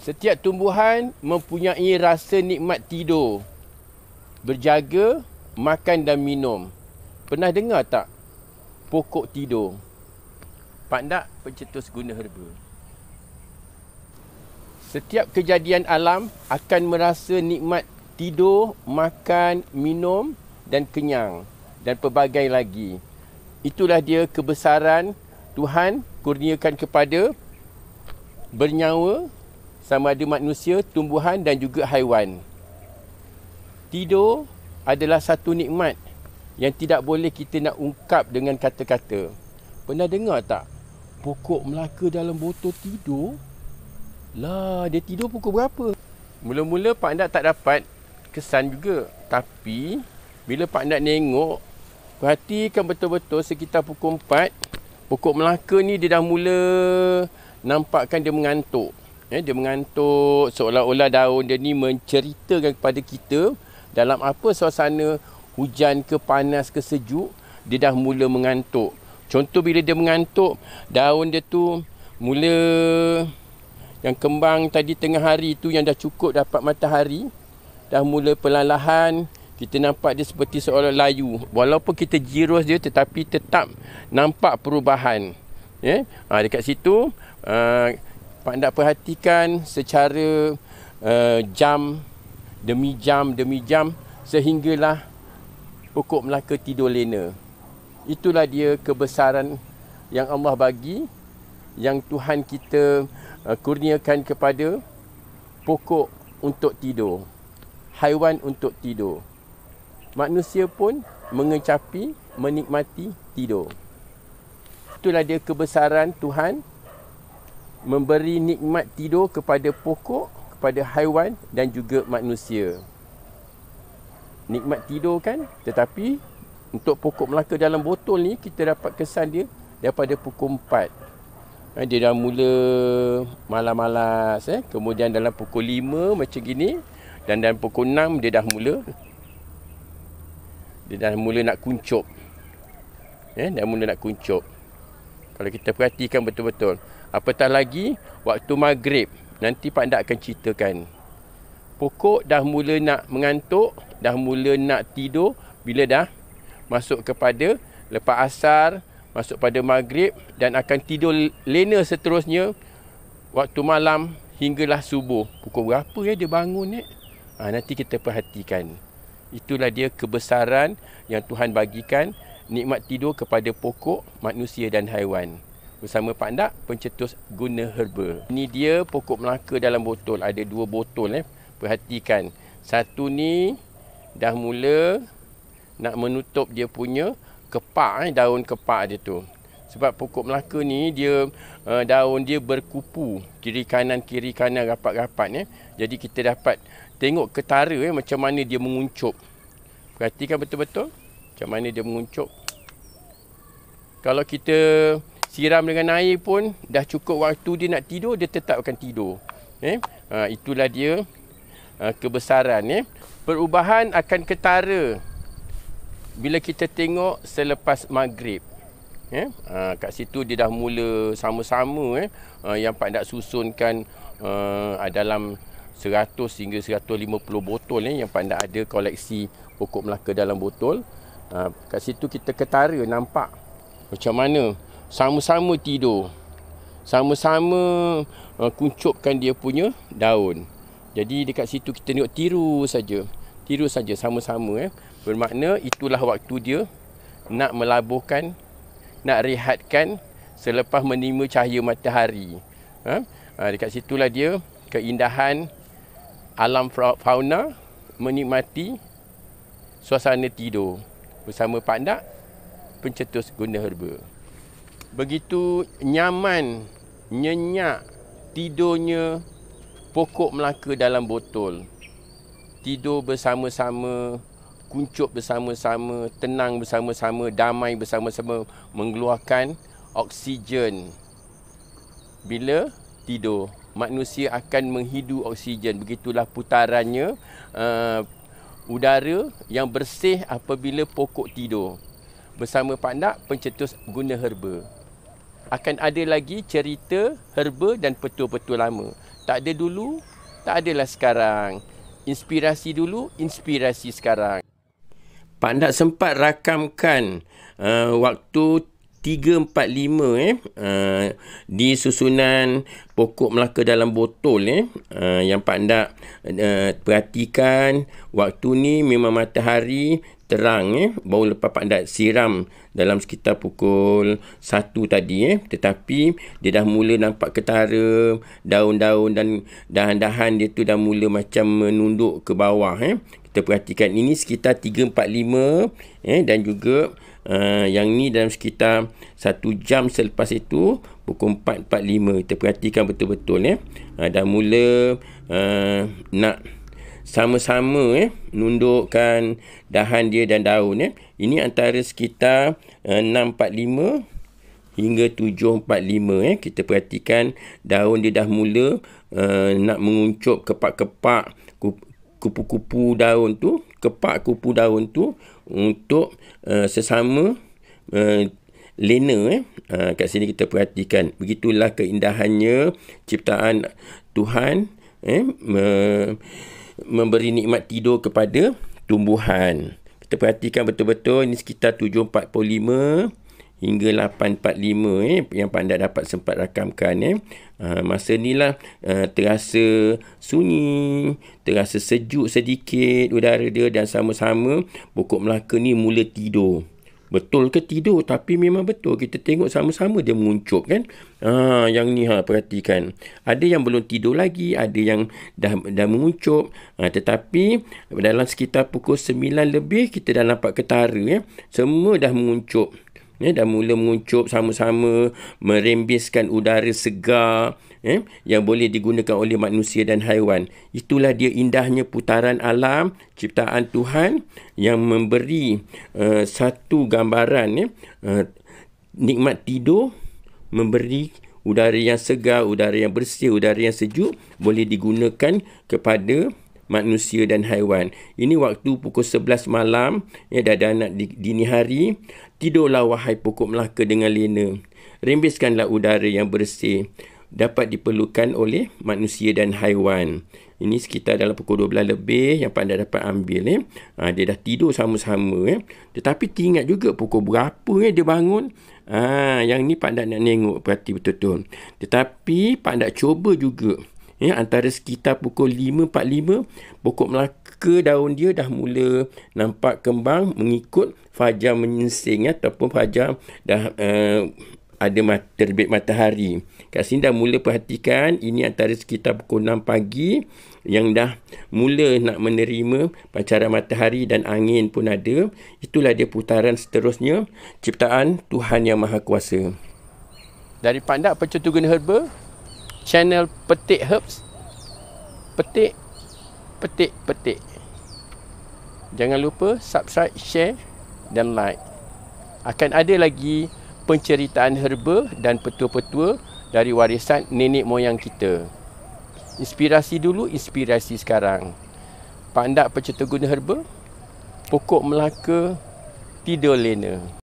Setiap tumbuhan mempunyai rasa nikmat tidur, berjaga, makan dan minum. Pernah dengar tak pokok tidur? Pak Ndak, pencetus guna herba. Setiap kejadian alam akan merasa nikmat tidur, makan, minum dan kenyang dan pelbagai lagi. Itulah dia kebesaran Tuhan kurniakan kepada bernyawa, sama ada manusia, tumbuhan dan juga haiwan. Tidur adalah satu nikmat yang tidak boleh kita nak ungkap dengan kata-kata. Pernah dengar tak? Pokok Melaka dalam botol tidur? Lah, dia tidur pukul berapa? Mula-mula Pak Ndak tak dapat kesan juga. Tapi, bila Pak Ndak nengok, perhatikan betul-betul sekitar pukul 4, pokok Melaka ni dia dah mula nampakkan dia mengantuk. Dia mengantuk, seolah-olah daun dia ni menceritakan kepada kita dalam apa suasana hujan ke panas ke sejuk, dia dah mula mengantuk. Contoh bila dia mengantuk, daun dia tu mula yang kembang tadi tengah hari tu yang dah cukup dapat matahari, dah mula perlahan-lahan kita nampak dia seperti seolah layu. Walaupun kita jirus dia tetapi tetap nampak perubahan. Dekat situ Pak Ndak perhatikan secara jam demi jam sehinggalah pokok Melaka tidur lena. Itulah dia kebesaran yang Allah bagi, yang Tuhan kita kurniakan kepada pokok untuk tidur, haiwan untuk tidur. Manusia pun mengecapi, menikmati tidur. Itulah dia kebesaran Tuhan memberi nikmat tidur kepada pokok, kepada haiwan dan juga manusia. Nikmat tidur kan? Tetapi untuk pokok Melaka dalam botol ni kita dapat kesan dia daripada pukul 4. Dia dah mula malas-malas. Kemudian dalam pukul 5 macam gini. Dan dalam pukul 6 dia dah mula nak kuncup. Dah mula nak kuncup. Kalau kita perhatikan betul-betul. Apatah lagi waktu maghrib, nanti Pak Ndak akan ceritakan. Pokok dah mula nak mengantuk, dah mula nak tidur bila dah masuk kepada lepas asar, masuk pada maghrib dan akan tidur lena seterusnya waktu malam hinggalah subuh. Pukul berapa dia bangun nanti kita perhatikan. Itulah dia kebesaran yang Tuhan bagikan, nikmat tidur kepada pokok, manusia dan haiwan. Bersama Pak Ndak, pencetus guna herba. Ini dia pokok Melaka dalam botol. Ada 2 botol. Perhatikan. Satu ni dah mula nak menutup dia punya kepak, daun kepak dia tu. Sebab pokok Melaka ni dia daun dia berkupu kiri kanan rapat-rapat. Jadi kita dapat tengok ketara macam mana dia menguncup. Perhatikan betul-betul macam mana dia menguncup. Kalau kita siram dengan air pun dah cukup waktu dia nak tidur, dia tetap akan tidur. Itulah dia kebesaran. Perubahan akan ketara bila kita tengok selepas maghrib. Kat situ dia dah mula sama-sama yang Pak Ndak susunkan dalam 100 hingga 150 botol yang Pak Ndak ada koleksi pokok Melaka dalam botol. Kat situ kita ketara nampak macam mana sama-sama tidur, sama-sama kuncupkan dia punya daun. Jadi dekat situ kita tengok tiru saja sama-sama. Bermakna itulah waktu dia nak melabuhkan, nak rehatkan selepas menerima cahaya matahari. Dekat situlah dia keindahan alam fauna menikmati suasana tidur bersama Pak Ndak, pencetus guna herba. Begitu nyaman, nyenyak tidurnya pokok Melaka dalam botol. Tidur bersama-sama, kuncup bersama-sama, tenang bersama-sama, damai bersama-sama, mengeluarkan oksigen. Bila tidur, manusia akan menghidu oksigen. Begitulah putarannya udara yang bersih apabila pokok tidur. Bersama Pak Ndak, pencetus guna herba. akan ada lagi cerita herba dan petua-petua lama. Tak ada dulu, tak adalah sekarang. Inspirasi dulu, inspirasi sekarang. Pak Ndak sempat rakamkan waktu 345 di susunan pokok Melaka dalam botol yang Pak Ndak perhatikan waktu ni memang matahari terang baru lepas Pak Ndak siram dalam sekitar pukul 1 tadi tetapi dia dah mula nampak ketara, daun-daun dan dahan-dahan dia tu dah mula macam menunduk ke bawah Kita perhatikan ini sekitar 3.45 dan juga yang ni dalam sekitar 1 jam selepas itu pukul 4.45. Kita perhatikan betul-betul dah mula nak sama-sama nundukkan dahan dia dan daun Ini antara sekitar 6.45 hingga 7.45 kita perhatikan daun dia dah mula nak menguncup kepak-kepak kupu-kupu daun tu, kepak kupu daun tu untuk sesama lena kat sini kita perhatikan. Begitulah keindahannya ciptaan Tuhan memberi nikmat tidur kepada tumbuhan. Kita perhatikan betul-betul ini sekitar 7.45 hingga 8.45 yang Pak Ndak dapat sempat rakamkan masa ni lah terasa sunyi, terasa sejuk sedikit udara dia dan sama-sama pokok Melaka ni mula tidur. Betul ke tidur? Tapi memang betul. Kita tengok sama-sama dia menguncup kan. Yang ni perhatikan. Ada yang belum tidur lagi, ada yang dah menguncup. Tetapi dalam sekitar pukul 9 lebih kita dah nampak ketara semua dah menguncup. Dah mula menguncup sama-sama merembeskan udara segar yang boleh digunakan oleh manusia dan haiwan. Itulah dia indahnya putaran alam ciptaan Tuhan yang memberi satu gambaran nikmat tidur, memberi udara yang segar, udara yang bersih, udara yang sejuk boleh digunakan kepada manusia dan haiwan. Ini waktu pukul 11 malam dah nak dini hari. Tidurlah wahai pokok Melaka dengan lena. Rembeskanlah udara yang bersih dapat diperlukan oleh manusia dan haiwan. Ini sekitar dalam pukul 12 lebih yang Pak Ndak dapat ambil dia dah tidur sama-sama tetapi ingat juga pukul berapa dia bangun. Yang ni Pak Ndak nak tengok perhati betul-betul. Tetapi Pak Ndak cuba juga antara sekitar pukul 5.45 pokok Melaka daun dia dah mula nampak kembang mengikut fajar menyingsing ataupun fajar dah ada terbit matahari. Kat sini dah mula perhatikan ini antara sekitar pukul 6 pagi yang dah mula nak menerima pancaran matahari dan angin pun ada. Itulah dia putaran seterusnya ciptaan Tuhan Yang Maha Kuasa. Dari Pak Ndak Pencetus Guna Herba, channel Petik Herbs. Petik. Jangan lupa subscribe, share dan like. Akan ada lagi penceritaan herba dan petua-petua dari warisan nenek moyang kita. Inspirasi dulu, inspirasi sekarang. Pak Ndak Pencetus Guna Herba, pokok Melaka tidur lena.